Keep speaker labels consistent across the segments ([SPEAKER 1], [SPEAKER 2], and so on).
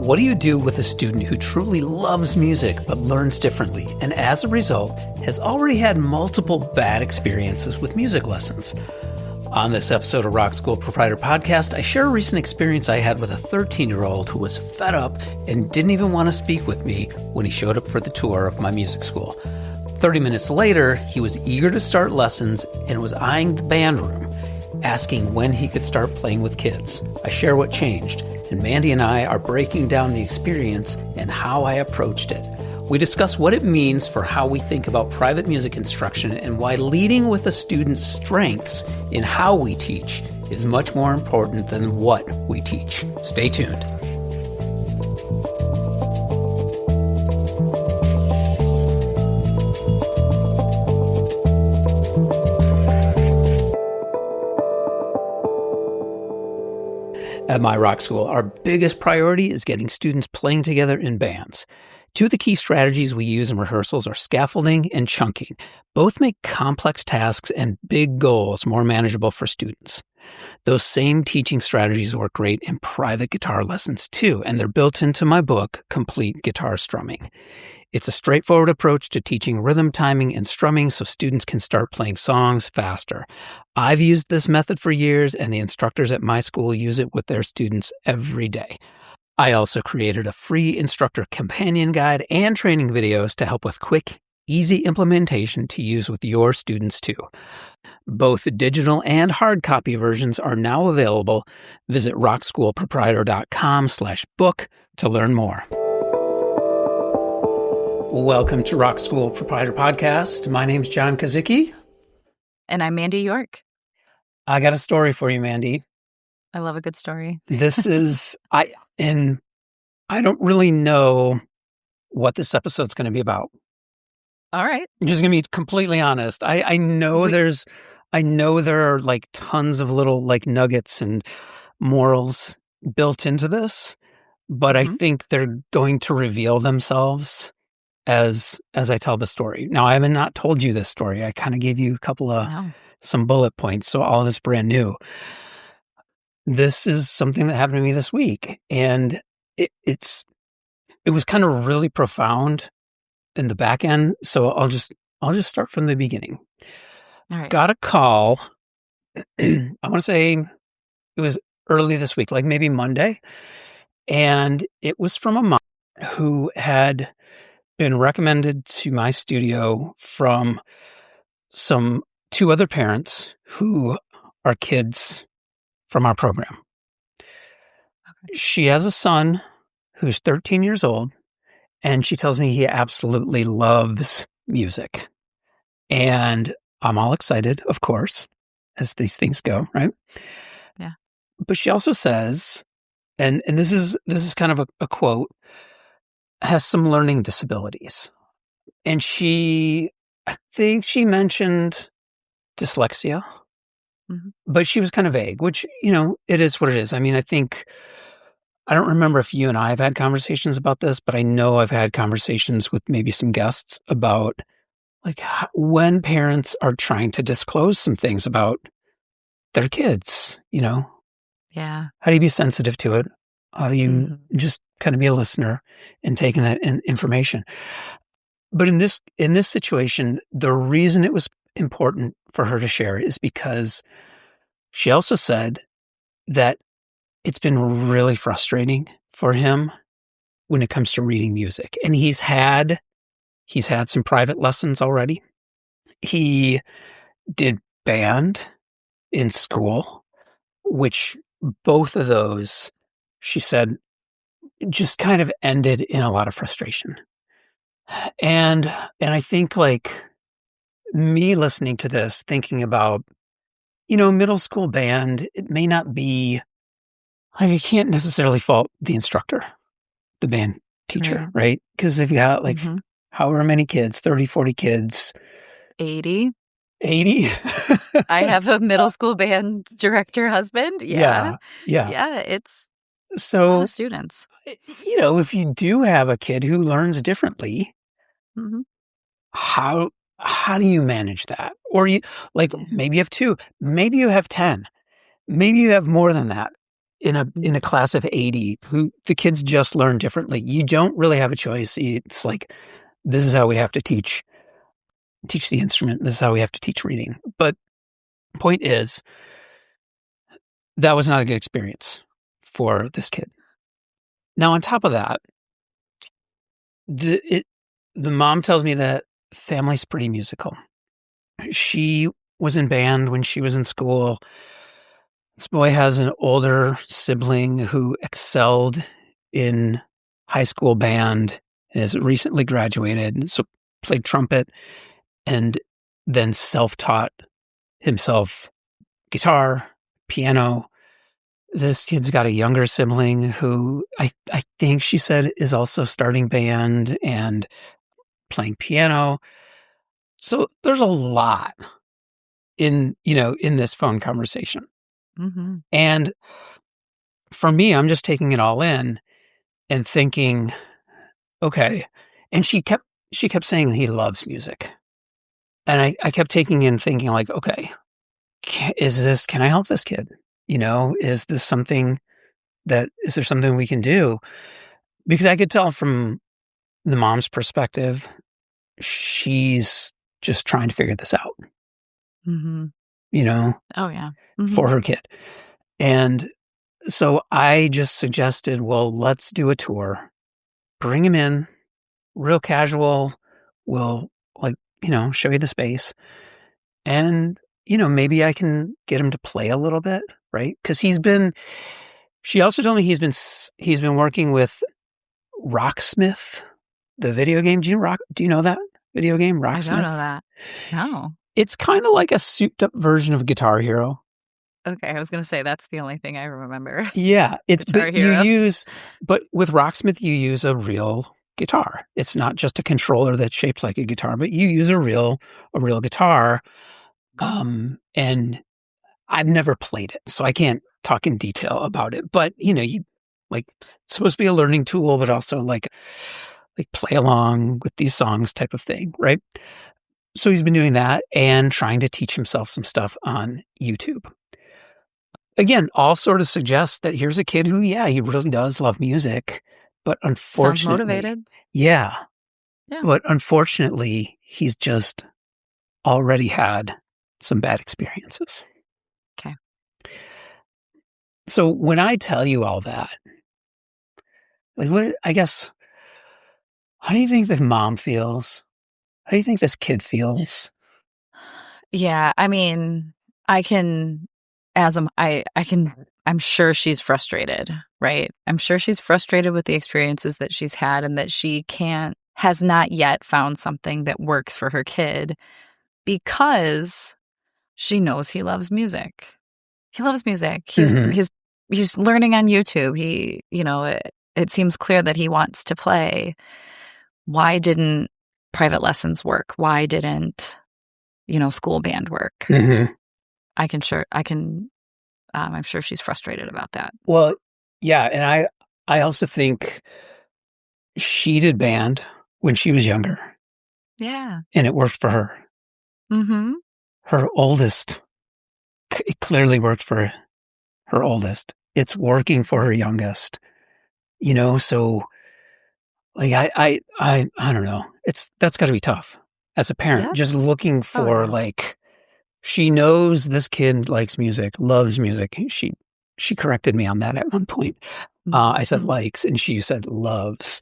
[SPEAKER 1] What do you do with a student who truly loves music but learns differently and as a result has already had multiple bad experiences with music lessons? On this episode of Rock School Proprietor Podcast, I share a recent experience I had with a 13-year-old who was fed up and didn't even want to speak with me when he showed up for the tour of my music school. 30 minutes later, he was eager to start lessons and was eyeing the band room, asking when he could start playing with kids. I share what changed, and Mandy and I are breaking down the experience and how I approached it. We discuss what it means for how we think about private music instruction and why leading with a student's strengths in how we teach is much more important than what we teach. Stay tuned. At my rock school, our biggest priority is getting students playing together in bands. Two of the key strategies we use in rehearsals are scaffolding and chunking. Both make complex tasks and big goals more manageable for students. Those same teaching strategies work great in private guitar lessons too, and they're built into my book, Complete Guitar Strumming. It's a straightforward approach to teaching rhythm, timing, and strumming so students can start playing songs faster. I've used this method for years, and the instructors at my school use it with their students every day. I also created a free instructor companion guide and training videos to help with quick, easy implementation to use with your students too. Both digital and hard copy versions are now available. Visit rockschoolproprietor.com/book to learn more. Welcome to Rock School Proprietor Podcast. My name's John Kazicki.
[SPEAKER 2] And I'm Mandy York.
[SPEAKER 1] I got a story for you, Mandy.
[SPEAKER 2] I love a good story.
[SPEAKER 1] This is, I don't really know what this episode's going to be about.
[SPEAKER 2] All right.
[SPEAKER 1] I'm just going to be completely honest. I know there are like tons of little like nuggets and morals built into this, but I think they're going to reveal themselves as I tell the story. Now, I have not told you this story. I kind of gave you a couple of some bullet points, so all of this brand new. This is something that happened to me this week, and it was kind of really profound in the back end. So I'll just start from the beginning.
[SPEAKER 2] All right.
[SPEAKER 1] Got a call. I want to say it was early this week, like maybe Monday, and it was from a mom who had been recommended to my studio from two other parents who are kids from our program.
[SPEAKER 2] Okay.
[SPEAKER 1] She has a son who's 13 years old, and she tells me he absolutely loves music. And I'm all excited, of course, as these things go, right?
[SPEAKER 2] Yeah.
[SPEAKER 1] But she also says, and this is kind of a quote, has some learning disabilities. And I think she mentioned dyslexia, but she was kind of vague, which, it is what it is. I mean, I don't remember if you and I have had conversations about this, but I know I've had conversations with maybe some guests about like when parents are trying to disclose some things about their kids,
[SPEAKER 2] Yeah.
[SPEAKER 1] how do you be sensitive to it? How do you just kind of be a listener and taking that information? But in this situation, the reason it was important for her to share is because she also said that it's been really frustrating for him when it comes to reading music. And he's had some private lessons already. He did band in school, which both of those, she said, just kind of ended in a lot of frustration. And I think like me listening to this, thinking about, middle school band, it may not be, like, you can't necessarily fault the instructor, the band teacher, right? Because they've got like however many kids, 30, 40 kids.
[SPEAKER 2] 80.
[SPEAKER 1] 80?
[SPEAKER 2] I have a middle school band director husband.
[SPEAKER 1] Yeah.
[SPEAKER 2] It's a
[SPEAKER 1] So,
[SPEAKER 2] lot of students.
[SPEAKER 1] If you do have a kid who learns differently, how do you manage that? Or maybe you have 2, maybe you have 10, maybe you have more than that. in a class of 80 who the kids just learn differently. You don't really have a choice. It's like, this is how we have to teach the instrument. This is how we have to teach reading. But point is, that was not a good experience for this kid. Now, on top of that, the mom tells me that family's pretty musical. She was in band when she was in school. This boy has an older sibling who excelled in high school band and has recently graduated, so played trumpet and then self-taught himself guitar, piano. This kid's got a younger sibling who I think she said is also starting band and playing piano. So there's a lot in this phone conversation.
[SPEAKER 2] Mm-hmm.
[SPEAKER 1] And for me, I'm just taking it all in and thinking, okay. And she kept saying he loves music. And I kept taking in thinking like, okay, can I help this kid? Is there something we can do? Because I could tell from the mom's perspective, she's just trying to figure this out,
[SPEAKER 2] Mm-hmm. Oh, yeah. Mm-hmm.
[SPEAKER 1] For her kid. And so I just suggested, well, let's do a tour. Bring him in, real casual. We'll show you the space. And, maybe I can get him to play a little bit, right? Because she also told me he's been working with Rocksmith, the video game. Do you know that video game, Rocksmith?
[SPEAKER 2] I don't know that. No.
[SPEAKER 1] It's kind of like a souped up version of Guitar Hero.
[SPEAKER 2] Okay, I was going to say that's the only thing I remember.
[SPEAKER 1] Yeah,
[SPEAKER 2] Guitar Hero.
[SPEAKER 1] But with Rocksmith, you use a real guitar. It's not just a controller that's shaped like a guitar, but you use a real guitar. And I've never played it, so I can't talk in detail about it. But you like, it's supposed to be a learning tool, but also like play along with these songs type of thing, right? So he's been doing that and trying to teach himself some stuff on YouTube. Again, all sort of suggests that here's a kid who, he really does love music, but unfortunately,
[SPEAKER 2] sounds motivated.
[SPEAKER 1] Yeah. But unfortunately, he's just already had some bad experiences.
[SPEAKER 2] Okay.
[SPEAKER 1] So when I tell you all that, how do you think the mom feels? How do you think this kid feels?
[SPEAKER 2] Yeah, I mean, I'm sure she's frustrated, right? I'm sure she's frustrated with the experiences that she's had and that she has not yet found something that works for her kid because she knows he loves music. He loves music. He's learning on YouTube. It seems clear that he wants to play. Why didn't private lessons work? Why didn't school band work?
[SPEAKER 1] Mm-hmm.
[SPEAKER 2] I'm sure she's frustrated about that.
[SPEAKER 1] Well, yeah, and I also think she did band when she was younger.
[SPEAKER 2] Yeah.
[SPEAKER 1] And it worked for her.
[SPEAKER 2] Mm-hmm.
[SPEAKER 1] Her oldest, it clearly worked for her oldest. It's working for her youngest. So like I don't know. That's got to be tough as a parent, just looking for she knows this kid likes music, loves music. She corrected me on that at one point. I said likes and she said loves.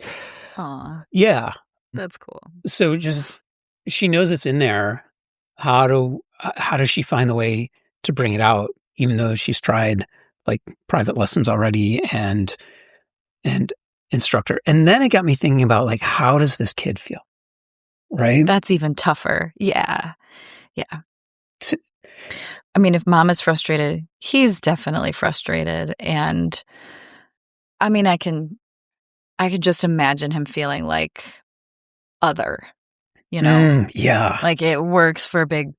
[SPEAKER 2] Aw.
[SPEAKER 1] Yeah.
[SPEAKER 2] That's cool.
[SPEAKER 1] So she knows it's in there. How does she find the way to bring it out, even though she's tried like private lessons already and instructor? And then it got me thinking about like, how does this kid feel? Right?
[SPEAKER 2] That's even tougher. Yeah. Yeah. I mean, if mom is frustrated, he's definitely frustrated. And I mean, I could just imagine him feeling like other,
[SPEAKER 1] yeah.
[SPEAKER 2] Like it works for a big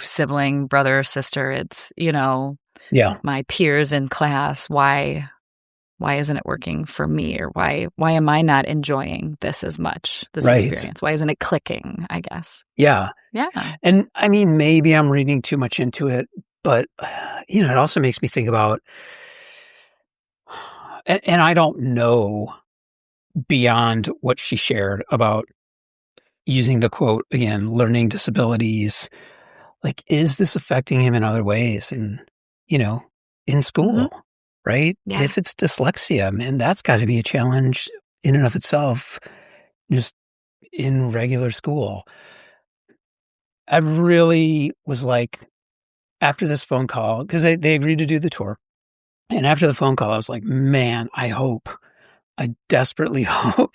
[SPEAKER 2] sibling, brother or sister. It's, my peers in class. Why isn't it working for me? Or why am I not enjoying this as much, this experience? Why isn't it clicking, I guess?
[SPEAKER 1] Yeah.
[SPEAKER 2] Yeah.
[SPEAKER 1] And I mean, maybe I'm reading too much into it, but it also makes me think about and I don't know beyond what she shared about using the quote again, learning disabilities. Like, is this affecting him in other ways? And, you know, in
[SPEAKER 2] Mhm.
[SPEAKER 1] school, right?
[SPEAKER 2] Yeah.
[SPEAKER 1] If it's dyslexia, man, that's got to be a challenge in and of itself, just in regular school. I really was like, after this phone call, because they agreed to do the tour. And after the phone call, I was like, man, I desperately hope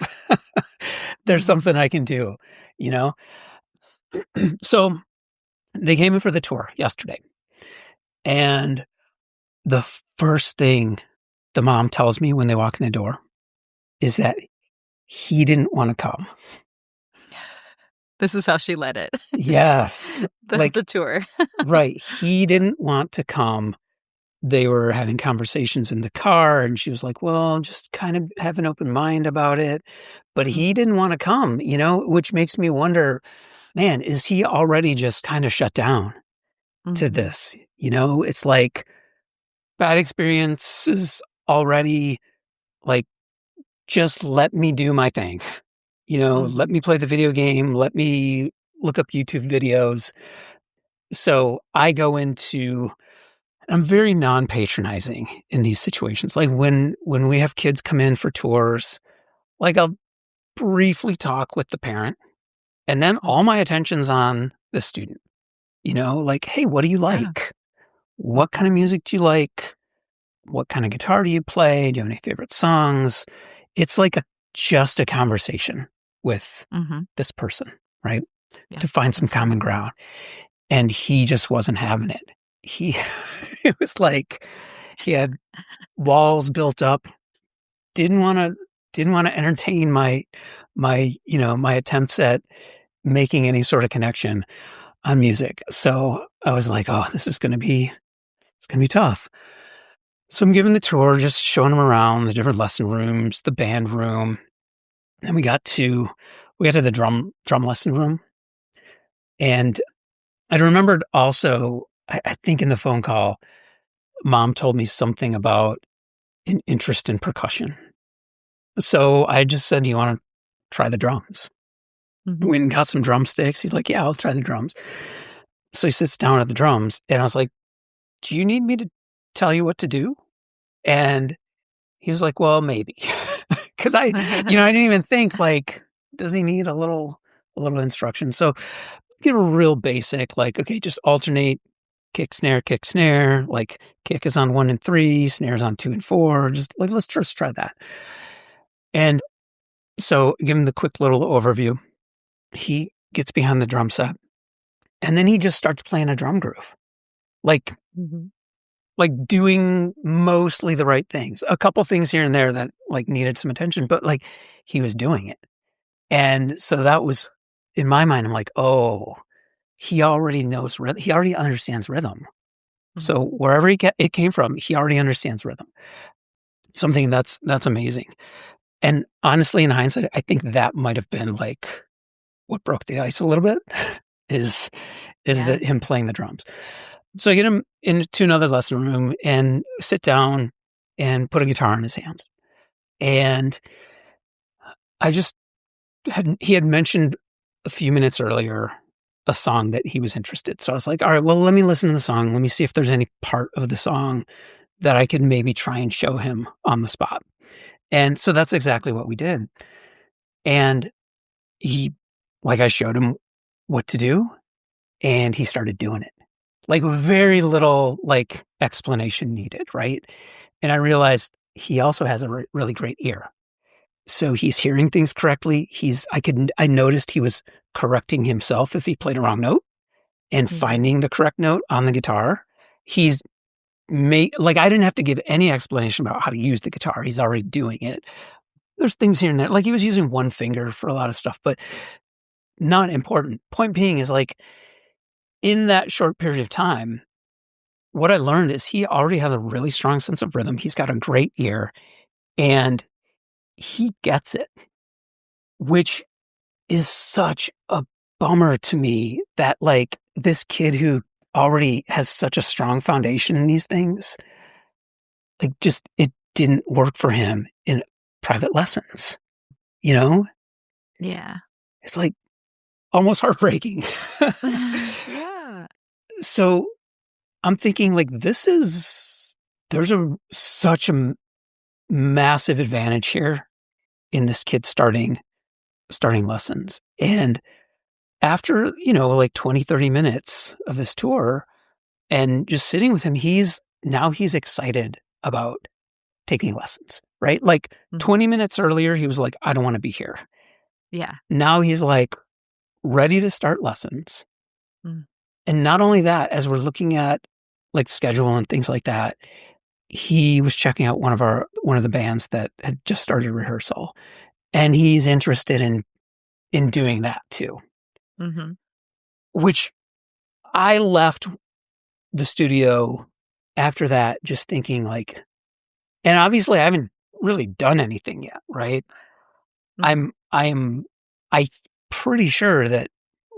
[SPEAKER 1] there's
[SPEAKER 2] Mhm.
[SPEAKER 1] something I can do, you know? So they came in for the tour yesterday. And the first thing the mom tells me when they walk in the door is that he didn't want to come.
[SPEAKER 2] This is how she led it.
[SPEAKER 1] Yes. Like,
[SPEAKER 2] The tour.
[SPEAKER 1] right. He didn't want to come. They were having conversations in the car, and she was like, well, just kind of have an open mind about it. But he
[SPEAKER 2] Mhm.
[SPEAKER 1] didn't want to come, which makes me wonder, man, is he already just kind of shut down to
[SPEAKER 2] Mhm.
[SPEAKER 1] this? It's like bad experiences already, like, just let me do my thing. Let
[SPEAKER 2] Mhm.
[SPEAKER 1] me play the video game, let me look up YouTube videos. So I go into I'm very non-patronizing in these situations. Like when we have kids come in for tours, like I'll briefly talk with the parent and then all
[SPEAKER 2] Mhm.
[SPEAKER 1] my attention's on the student. Like, hey, what do you
[SPEAKER 2] Yeah.
[SPEAKER 1] like? What kind
[SPEAKER 2] Mhm.
[SPEAKER 1] of music do you like? What kind of guitar do you play? Do you have any favorite songs? It's like just a conversation with
[SPEAKER 2] Mhm.
[SPEAKER 1] this person, right?
[SPEAKER 2] Yeah.
[SPEAKER 1] To find some
[SPEAKER 2] That's
[SPEAKER 1] common
[SPEAKER 2] wonderful.
[SPEAKER 1] ground. And he just wasn't having it. He it was like he had walls built up, didn't wanna didn't wanna entertain my attempts at making any sort of connection on music. So I was like, "Oh, it's gonna be tough." So I'm giving the tour, just showing him around the different lesson rooms, the band room. Then we got to the drum lesson room, and I remembered also, I think in the phone call, mom told me something about an interest in percussion. So I just said, "Do you wanna try the drums?"
[SPEAKER 2] Mhm.
[SPEAKER 1] We went and got some drumsticks. He's like, "Yeah, I'll try the drums." So he sits down at the drums, and I was like, "Do you need me to tell you what to do?" And he was like, "Well, maybe." 'Cause I didn't even think, like, does he need a little instruction? So, give a real basic, like, okay, just alternate kick, snare, like, kick is on 1 and 3, snare's on 2 and 4, just, like, let's just try that. And so, give him the quick little overview. He gets behind the drum set, and then he just starts playing a drum groove, like
[SPEAKER 2] Mhm.
[SPEAKER 1] like, doing mostly the right things. A couple things here and there that, like, needed some attention, but, like, he was doing it. And so that was in my mind, I'm like, "Oh, he already knows rhythm. He already understands rhythm." So
[SPEAKER 2] Mhm.
[SPEAKER 1] wherever it came from, he already understands rhythm. Something that's amazing. And honestly, in hindsight, I think that might have been, like, what broke the ice a little bit is is
[SPEAKER 2] Yeah.
[SPEAKER 1] that him playing the drums. So I get him into another lesson room and sit down and put a guitar in his hands. And I just he had mentioned a few minutes earlier a song that he was interested. So I was like, all right, well, let me listen to the song. Let me see if there's any part of the song that I could maybe try and show him on the spot. And so that's exactly what we did. And he, like, I showed him what to do and he started doing it. Like, very little, like, explanation needed, right? And I realized he also has a really great ear. So he's hearing things correctly. I noticed he was correcting himself if he played a wrong note and
[SPEAKER 2] Mhm.
[SPEAKER 1] finding the correct note on the guitar. He's like, I didn't have to give any explanation about how to use the guitar. He's already doing it. There's things here and there. Like, he was using one finger for a lot of stuff, but not important. Point being is, like, in that short period of time, what I learned is he already has a really strong sense of rhythm. He's got a great ear and he gets it, which is such a bummer to me that, like, this kid who already has such a strong foundation in these things, like, just didn't work for him in private lessons, you know?
[SPEAKER 2] Yeah.
[SPEAKER 1] It's like almost heartbreaking.
[SPEAKER 2] Yeah.
[SPEAKER 1] So I'm thinking like there's such a massive advantage here in this kid starting lessons. And after, like 20, 30 minutes of this tour and just sitting with him, he's excited about taking lessons, right? Like
[SPEAKER 2] Mhm.
[SPEAKER 1] 20 minutes earlier, he was like, I don't want to be here.
[SPEAKER 2] Yeah.
[SPEAKER 1] Now he's like ready to start lessons.
[SPEAKER 2] Mm.
[SPEAKER 1] And not only that, as we're looking at like schedule and things like that, he was checking out one of the bands that had just started rehearsal, and he's interested in doing that too.
[SPEAKER 2] Mhm.
[SPEAKER 1] Which I left the studio after that just thinking like, and obviously I haven't really done anything yet, right?
[SPEAKER 2] Mhm.
[SPEAKER 1] I pretty sure that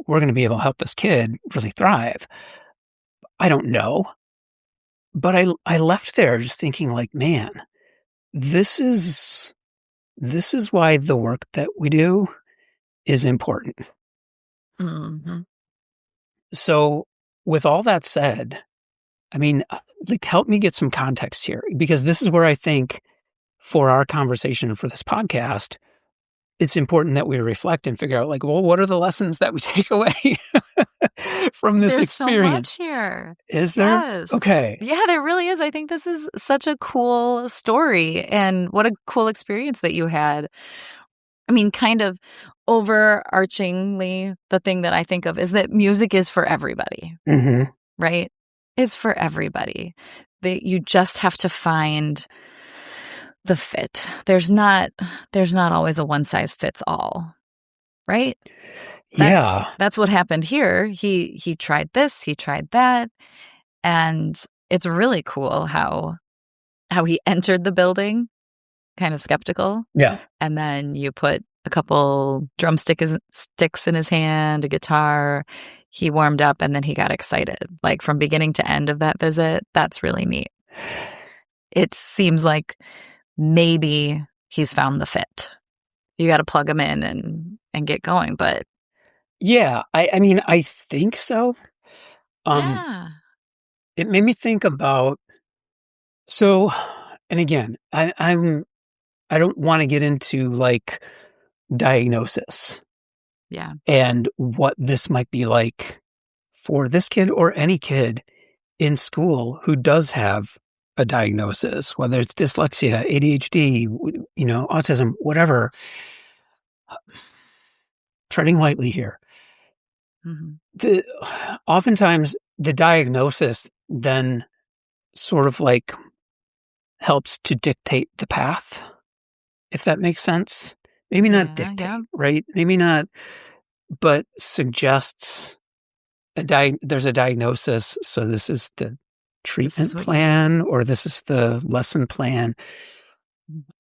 [SPEAKER 1] we're going to be able to help this kid really thrive. I don't know, but I left there just thinking like, man, this is why the work that we do is important.
[SPEAKER 2] Mhm.
[SPEAKER 1] So with all that said, I mean, like help me get some context here, because this is where I think for our conversation for this podcast, it's important that we reflect and figure out like, well, what are the lessons that we take away from this
[SPEAKER 2] There's so
[SPEAKER 1] experience?
[SPEAKER 2] much here.
[SPEAKER 1] Is there?
[SPEAKER 2] Yes.
[SPEAKER 1] Okay.
[SPEAKER 2] Yeah, there really is. I think this is such a cool story, and what a cool experience that you had. I mean, kind of overarchingly, the thing that I think of is that music is for everybody,
[SPEAKER 1] Mhm.
[SPEAKER 2] right? It's for everybody. That you just have to find the fit. There's not always a one size fits all, right? That's
[SPEAKER 1] Yeah.
[SPEAKER 2] that's what happened here. He tried this, he tried that, and it's really cool how he entered the building kind of skeptical,
[SPEAKER 1] Yeah.
[SPEAKER 2] and then you put a couple sticks in his hand, a guitar. He warmed up, and then he got excited. Like, from beginning to end of that visit, that's really neat. It seems like maybe he's found the fit. You gotta plug him in and get going, but
[SPEAKER 1] Yeah. I mean, I think so. Um,
[SPEAKER 2] yeah.
[SPEAKER 1] it made me think about, so, and again, I don't want to get into like diagnosis
[SPEAKER 2] Yeah.
[SPEAKER 1] and what this might be like for this kid or any kid in school who does have a diagnosis, whether it's dyslexia, ADHD, autism, whatever. Treading lightly here.
[SPEAKER 2] Mhm.
[SPEAKER 1] Oftentimes the diagnosis then sort of like helps to dictate the path, if that makes sense. Maybe not
[SPEAKER 2] Yeah, yeah.
[SPEAKER 1] dictate, right? Maybe not, but suggests there's a diagnosis, so this is the
[SPEAKER 2] This is
[SPEAKER 1] treatment
[SPEAKER 2] what you need.
[SPEAKER 1] plan or this is the lesson plan.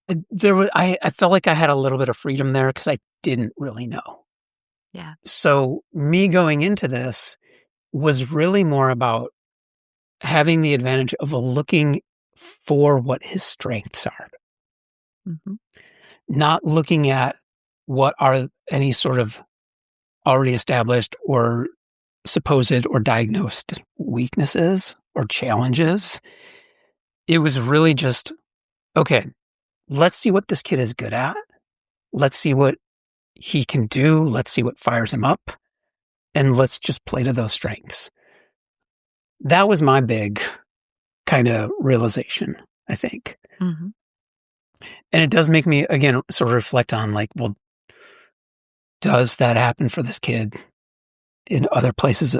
[SPEAKER 1] I felt like I had a little bit of freedom there because I didn't really know.
[SPEAKER 2] Yeah.
[SPEAKER 1] So me going into this was really more about having the advantage of looking for what his strengths are,
[SPEAKER 2] Mhm.
[SPEAKER 1] not looking at what are any sort of already established or supposed or diagnosed weaknesses or challenges. It was really just, okay, let's see what this kid is good at. Let's see what he can do. Let's see what fires him up. And let's just play to those strengths. That was my big kind of realization, I think.
[SPEAKER 2] Mhm.
[SPEAKER 1] And it does make me, again, sort of reflect on like, well, does that happen for this kid in other places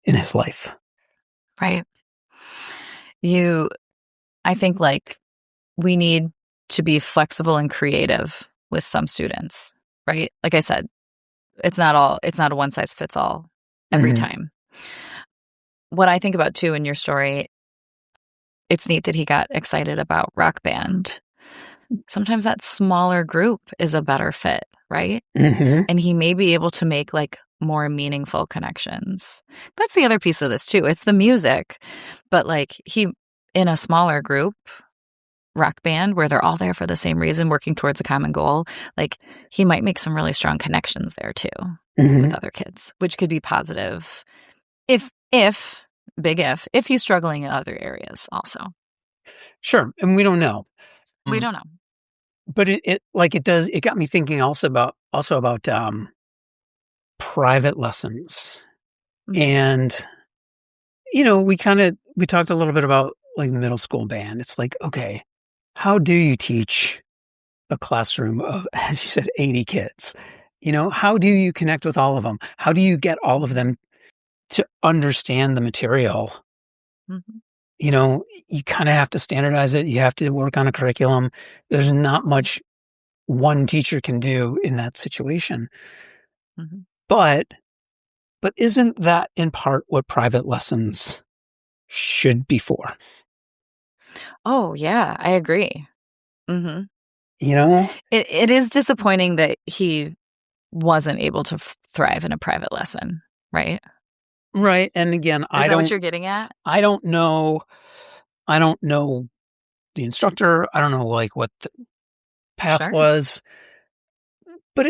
[SPEAKER 1] in his life?
[SPEAKER 2] Right. You I think, like, we need to be flexible and creative with some students, right? Like I said, it's not a one size fits all every
[SPEAKER 1] Mhm.
[SPEAKER 2] time. What I think about too in your story, it's neat that he got excited about Rock Band. Sometimes that smaller group is a better fit, right?
[SPEAKER 1] Mhm.
[SPEAKER 2] And he may be able to make, like, more meaningful connections. That's the other piece of this too. It's the music, but, like, he in a smaller group, rock band where they're all there for the same reason, working towards a common goal, like he might make some really strong connections there too with other kids, which could be positive if big if he's struggling in other areas also.
[SPEAKER 1] Sure. And we don't know.
[SPEAKER 2] We don't know.
[SPEAKER 1] But it got me thinking about private lessons. And, we talked a little bit about like the middle school band. It's like, okay, how do you teach a classroom of, as you said, 80 kids? How do you connect with all of them? How do you get all of them to understand the material? You kind of have to standardize it. You have to work on a curriculum. There's not much one teacher can do in that situation. But isn't that in part what private lessons should be for?
[SPEAKER 2] Oh, yeah, I agree.
[SPEAKER 1] It
[SPEAKER 2] is disappointing that he wasn't able to thrive in a private lesson, right?
[SPEAKER 1] Right. And again,
[SPEAKER 2] Is that what you're getting at?
[SPEAKER 1] I don't know the instructor. I don't know like what the path was. But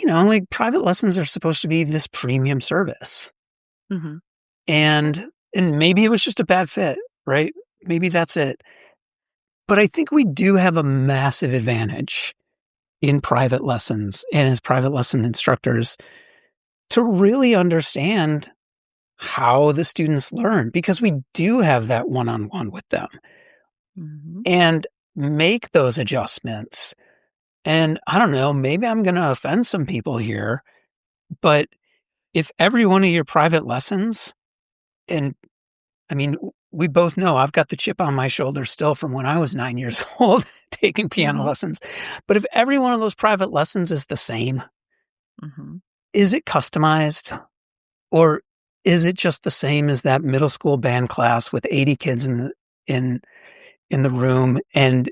[SPEAKER 1] like private lessons are supposed to be this premium service. And maybe it was just a bad fit, right? Maybe that's it. But I think we do have a massive advantage in private lessons and as private lesson instructors to really understand how the students learn, because we do have that one-on-one with them and make those adjustments. And I don't know, maybe I'm going to offend some people here, but if every one of your private lessons, and I mean, we both know I've got the chip on my shoulder still from when I was 9 years old taking piano lessons. But if every one of those private lessons is the same, is it customized? Or is it just the same as that middle school band class with 80 kids in the room, and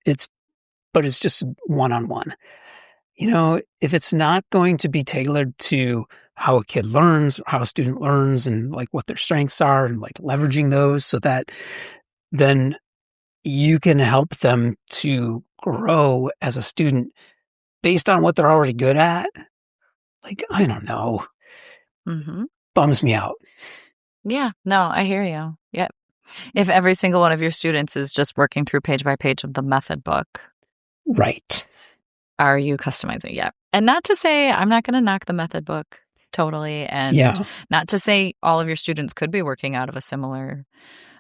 [SPEAKER 1] it's just one-on-one? If it's not going to be tailored to how a kid learns, or how a student learns, and like what their strengths are, and like leveraging those so that then you can help them to grow as a student based on what they're already good at. Like, I don't know. Bums me out.
[SPEAKER 2] Yeah, no, I hear you. Yep. If every single one of your students is just working through page by page of the method book.
[SPEAKER 1] Right.
[SPEAKER 2] Are you customizing? Yeah. And not to say, I'm not going to knock the method book totally. And not to say all of your students could be working out of a similar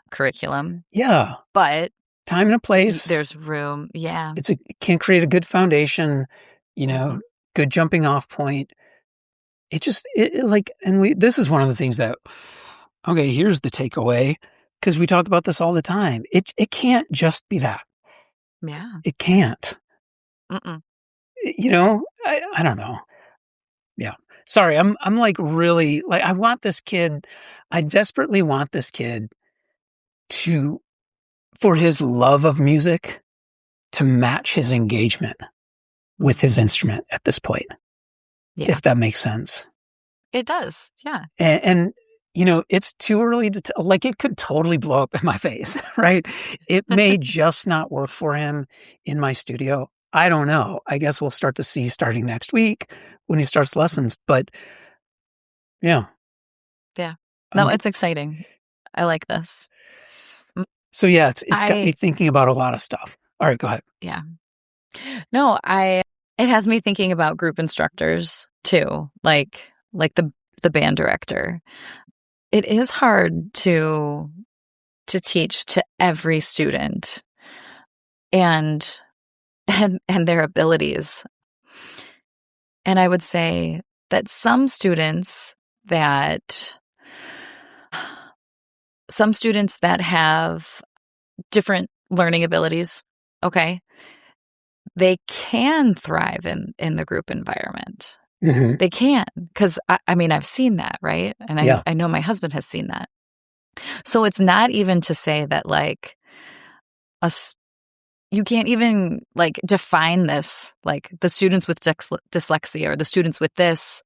[SPEAKER 2] curriculum.
[SPEAKER 1] Yeah.
[SPEAKER 2] But
[SPEAKER 1] time and a place.
[SPEAKER 2] There's room. Yeah.
[SPEAKER 1] It can create a good foundation, good jumping off point. This is one of the things that, okay, here's the takeaway, because we talk about this all the time. It can't just be that.
[SPEAKER 2] Yeah.
[SPEAKER 1] It can't. I don't know. Yeah. Sorry, I'm like really like I desperately want this kid for his love of music to match his engagement with his instrument at this point. Yeah. If that makes sense.
[SPEAKER 2] It does. Yeah.
[SPEAKER 1] And it's too early to tell. Like, it could totally blow up in my face, right? It may just not work for him in my studio. I don't know. I guess we'll start to see starting next week when he starts lessons. But yeah.
[SPEAKER 2] Yeah. No, it's exciting. I like this.
[SPEAKER 1] So yeah, it's got me thinking about a lot of stuff. All right, go ahead.
[SPEAKER 2] Yeah. No, it has me thinking about group instructors too, like the band director. It is hard to teach to every student and their abilities. And I would say that some students that have different learning abilities, okay, they can thrive in the group environment. They can, because I mean, I've seen that, right? And I know my husband has seen that. So it's not even to say that like you can't even like define this, like the students with dyslexia or the students with this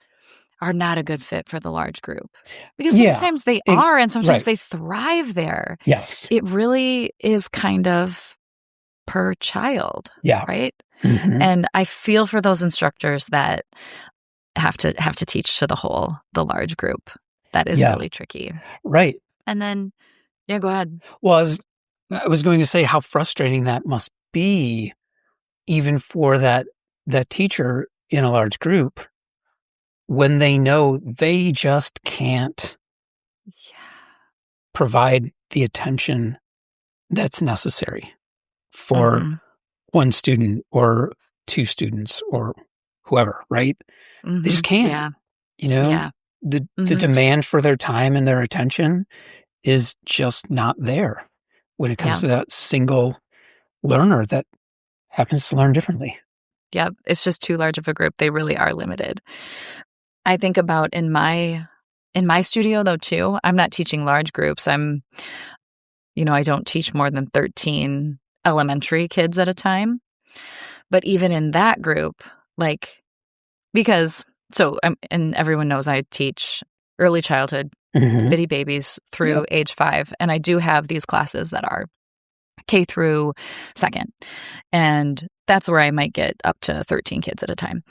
[SPEAKER 2] are not a good fit for the large group, because sometimes they are, and sometimes they thrive there.
[SPEAKER 1] Yes.
[SPEAKER 2] It really is kind of per child,
[SPEAKER 1] Yeah.
[SPEAKER 2] right?
[SPEAKER 1] Mhm.
[SPEAKER 2] And I feel for those instructors that have to teach to the large group. That is
[SPEAKER 1] Yeah.
[SPEAKER 2] really tricky.
[SPEAKER 1] Right.
[SPEAKER 2] And then yeah, go ahead.
[SPEAKER 1] Well, I was going to say how frustrating that must be even for that teacher in a large group when they know they just can't
[SPEAKER 2] Yeah.
[SPEAKER 1] provide the attention that's necessary for
[SPEAKER 2] Mhm.
[SPEAKER 1] one student or two students or whoever, right? They just
[SPEAKER 2] Mhm.
[SPEAKER 1] can't,
[SPEAKER 2] Yeah.
[SPEAKER 1] you know?
[SPEAKER 2] Yeah.
[SPEAKER 1] The
[SPEAKER 2] Mhm.
[SPEAKER 1] demand for their time and their attention is just not there when it comes
[SPEAKER 2] Yeah.
[SPEAKER 1] to that single learner that happens to learn differently.
[SPEAKER 2] Yep. It's just too large of a group. They really are limited. I think about in my studio though too, I'm not teaching large groups. I don't teach more than 13 elementary kids at a time. But even in that group, like because and everyone knows I teach early childhood,
[SPEAKER 1] Mhm.
[SPEAKER 2] bitty babies
[SPEAKER 1] Yep.
[SPEAKER 2] through age 5, and I do have these classes that are K through 2nd, and that's where I might get up to 13 kids at a time,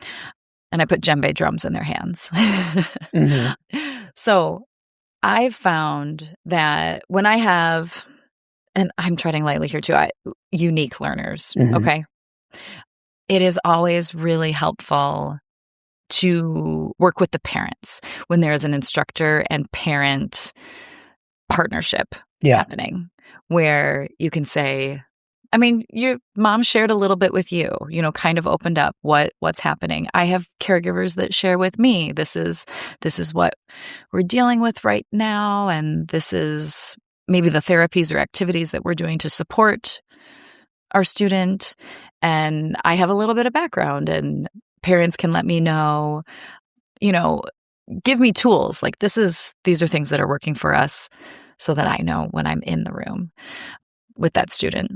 [SPEAKER 2] and I put djembe drums in their hands.
[SPEAKER 1] Mhm.
[SPEAKER 2] So, I've found that when I have and I'm treading lightly here too, unique learners,
[SPEAKER 1] Mhm.
[SPEAKER 2] okay? It is always really helpful to work with the parents when there is an instructor and parent partnership
[SPEAKER 1] Yeah.
[SPEAKER 2] happening where you can say, I mean, your mom shared a little bit with you, kind of opened up what's happening. I have caregivers that share with me. This is what we're dealing with right now, and this is maybe the therapies or activities that we're doing to support our student. And I have a little bit of background, and parents can let me know, you know, give me tools like these are things that are working for us so that I know when I'm in the room with that student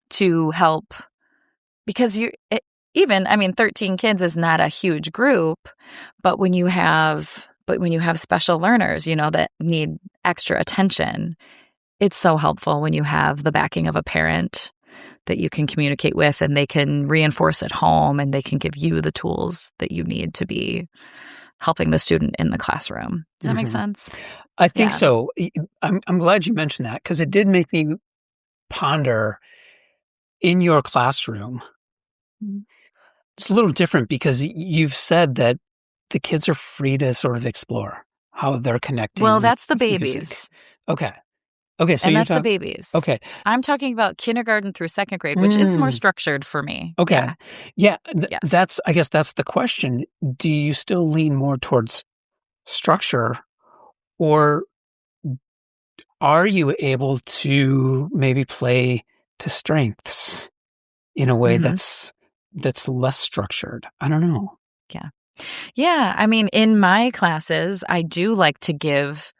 [SPEAKER 2] to help because even I mean 13 kids is not a huge group, but when you have special learners, that need extra attention, it's so helpful when you have the backing of a parent that you can communicate with and they can reinforce at home and they can give you the tools that you need to be helping the student in the classroom. Does that make
[SPEAKER 1] Mhm.
[SPEAKER 2] sense?
[SPEAKER 1] I think
[SPEAKER 2] Yeah.
[SPEAKER 1] so. I'm glad you mentioned that because it did make me ponder in your classroom. It's a little different because you've said that the kids are free to sort of explore how they're
[SPEAKER 2] Well,
[SPEAKER 1] connecting with
[SPEAKER 2] that's the
[SPEAKER 1] music.
[SPEAKER 2] babies,
[SPEAKER 1] Okay. Okay, so
[SPEAKER 2] and
[SPEAKER 1] you're
[SPEAKER 2] that's the
[SPEAKER 1] talking.
[SPEAKER 2] babies.
[SPEAKER 1] Okay.
[SPEAKER 2] I'm talking about kindergarten through 2nd grade, which is more
[SPEAKER 1] Mm,
[SPEAKER 2] structured for me.
[SPEAKER 1] okay.
[SPEAKER 2] Yeah.
[SPEAKER 1] Yeah,
[SPEAKER 2] Yes.
[SPEAKER 1] that's I guess that's the question. Do you still lean more towards structure, or are you able to maybe play to strengths in a way
[SPEAKER 2] Mhm.
[SPEAKER 1] that's less structured? I don't know.
[SPEAKER 2] Yeah. Yeah, I mean, in my classes, I do like to give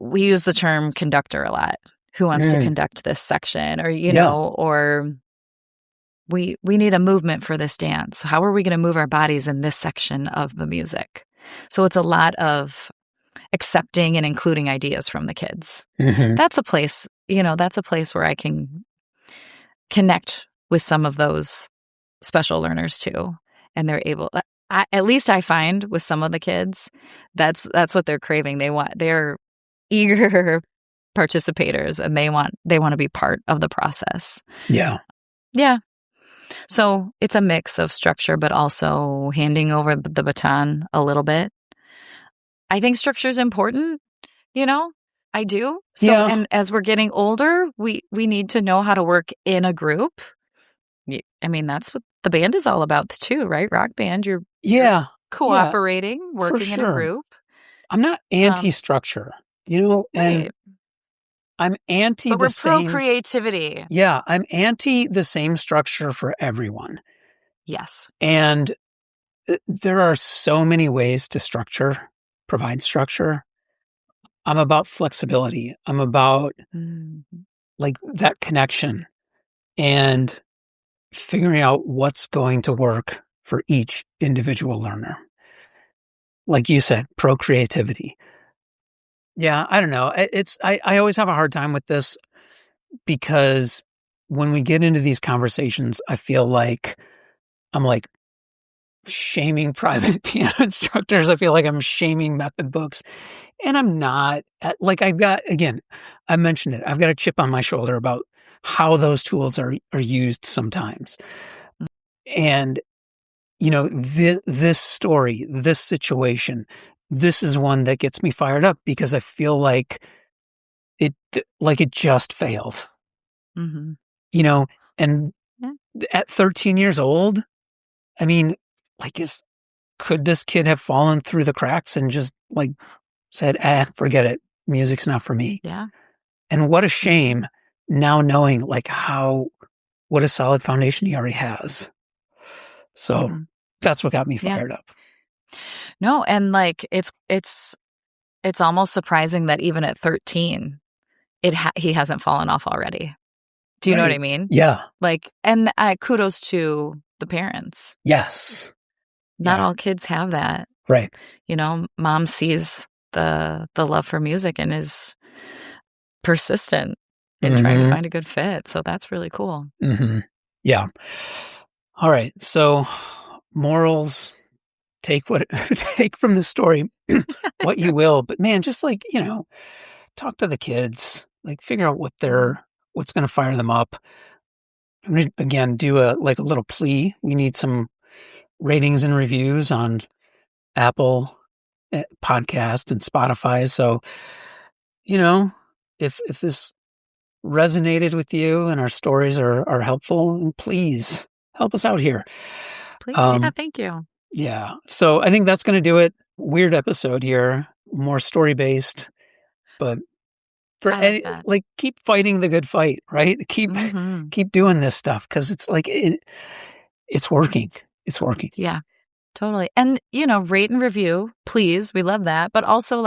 [SPEAKER 2] we use the term conductor a lot. Who wants to
[SPEAKER 1] Mm,
[SPEAKER 2] conduct this section? Or,
[SPEAKER 1] yeah.
[SPEAKER 2] or we need a movement for this dance. How are we gonna move our bodies in this section of the music? So it's a lot of accepting and including ideas from the kids.
[SPEAKER 1] Mhm.
[SPEAKER 2] That's a place where I can connect with some of those special learners too, and they're able at least I find with some of the kids, that's what they're craving. They're eager participators, and they wanna be part of the process.
[SPEAKER 1] Yeah.
[SPEAKER 2] Yeah. So, it's a mix of structure, but also handing over the baton a little bit. I think structure is important, you know? I do. So
[SPEAKER 1] Yeah.
[SPEAKER 2] and as we're getting older, we need to know how to work in a group. I mean, that's what the band is all about too, right? Rock band, you're
[SPEAKER 1] Yeah. Yeah,
[SPEAKER 2] cooperating,
[SPEAKER 1] for
[SPEAKER 2] working in a
[SPEAKER 1] sure.
[SPEAKER 2] group.
[SPEAKER 1] I'm not
[SPEAKER 2] Um,
[SPEAKER 1] anti-structure, and
[SPEAKER 2] right.
[SPEAKER 1] I'm anti
[SPEAKER 2] But
[SPEAKER 1] the
[SPEAKER 2] we're pro
[SPEAKER 1] same s
[SPEAKER 2] creativity.
[SPEAKER 1] yeah, I'm anti the same structure for everyone,
[SPEAKER 2] Yes.
[SPEAKER 1] and, there are so many ways to provide structure. I'm about flexibility. I'm about,
[SPEAKER 2] Mhm.
[SPEAKER 1] like, that connection and figuring out what's going to work for each individual learner. Like you said, pro creativity. Yeah, I don't know. I always have a hard time with this because when we get into these conversations, I feel like I'm like shaming private piano instructors. I feel like I'm shaming method books, and I'm not. I've got, again, I mentioned it, I've got a chip on my shoulder about how those tools are used sometimes. And, this story, this situation, this is one that gets me fired up because I feel like it just failed,
[SPEAKER 2] Mm-hmm.
[SPEAKER 1] And
[SPEAKER 2] Yeah.
[SPEAKER 1] at 13 years old, I mean, could this kid have fallen through the cracks and just said, forget it. Music's not for me.
[SPEAKER 2] Yeah.
[SPEAKER 1] And what a shame now knowing what a solid foundation he already has. So that's what got me fired up.
[SPEAKER 2] No. And it's almost surprising that even at 13, he hasn't fallen off already. Do you know what I mean?
[SPEAKER 1] Yeah.
[SPEAKER 2] And kudos to the parents.
[SPEAKER 1] Yes.
[SPEAKER 2] Not all kids have that.
[SPEAKER 1] Right.
[SPEAKER 2] Mom sees the love for music and is persistent in trying to find a good fit. So that's really cool.
[SPEAKER 1] Mm-hmm. Yeah. All right. So morals, take from the story what you will, but man, just talk to the kids, figure out what's going to fire them up. I'm going to, again, do a little plea. We need some ratings and reviews on Apple Podcast and Spotify. So, if this resonated with you and our stories are helpful, please help us out here.
[SPEAKER 2] Please. Yeah. Thank you.
[SPEAKER 1] Yeah. So I think that's going to do it. Weird episode here, more story-based, but keep fighting the good fight, right? Keep doing this stuff because it's it's working. It's working.
[SPEAKER 2] Yeah, totally. And, rate and review, please. We love that. But also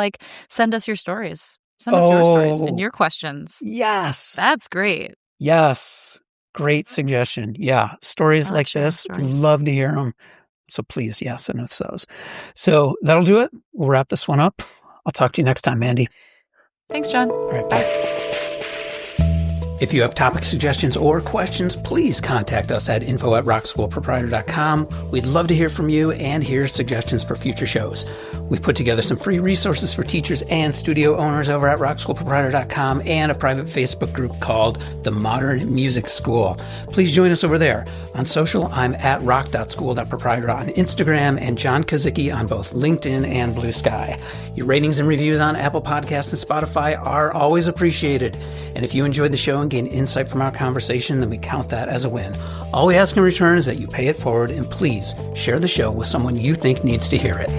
[SPEAKER 2] send us your stories. Send us your stories and your questions.
[SPEAKER 1] Yes.
[SPEAKER 2] That's great.
[SPEAKER 1] Yes. Great suggestion. Yeah. Stories like this.
[SPEAKER 2] Stories.
[SPEAKER 1] Love to hear them. So please, send us those. So that'll do it. We'll wrap this one up. I'll talk to you next time, Mandy.
[SPEAKER 2] Thanks, John.
[SPEAKER 1] All right. Bye. If you have topic suggestions or questions, please contact us at info@rockschoolproprietor.com. We'd love to hear from you and hear suggestions for future shows. We've put together some free resources for teachers and studio owners over at rockschoolproprietor.com and a private Facebook group called The Modern Music School. Please join us over there. On social, I'm at rock.school.proprietor on Instagram and John Kazicki on both LinkedIn and Blue Sky. Your ratings and reviews on Apple Podcasts and Spotify are always appreciated. And if you enjoyed the show and gain insight from our conversation, then we count that as a win. All we ask in return is that you pay it forward and please share the show with someone you think needs to hear it.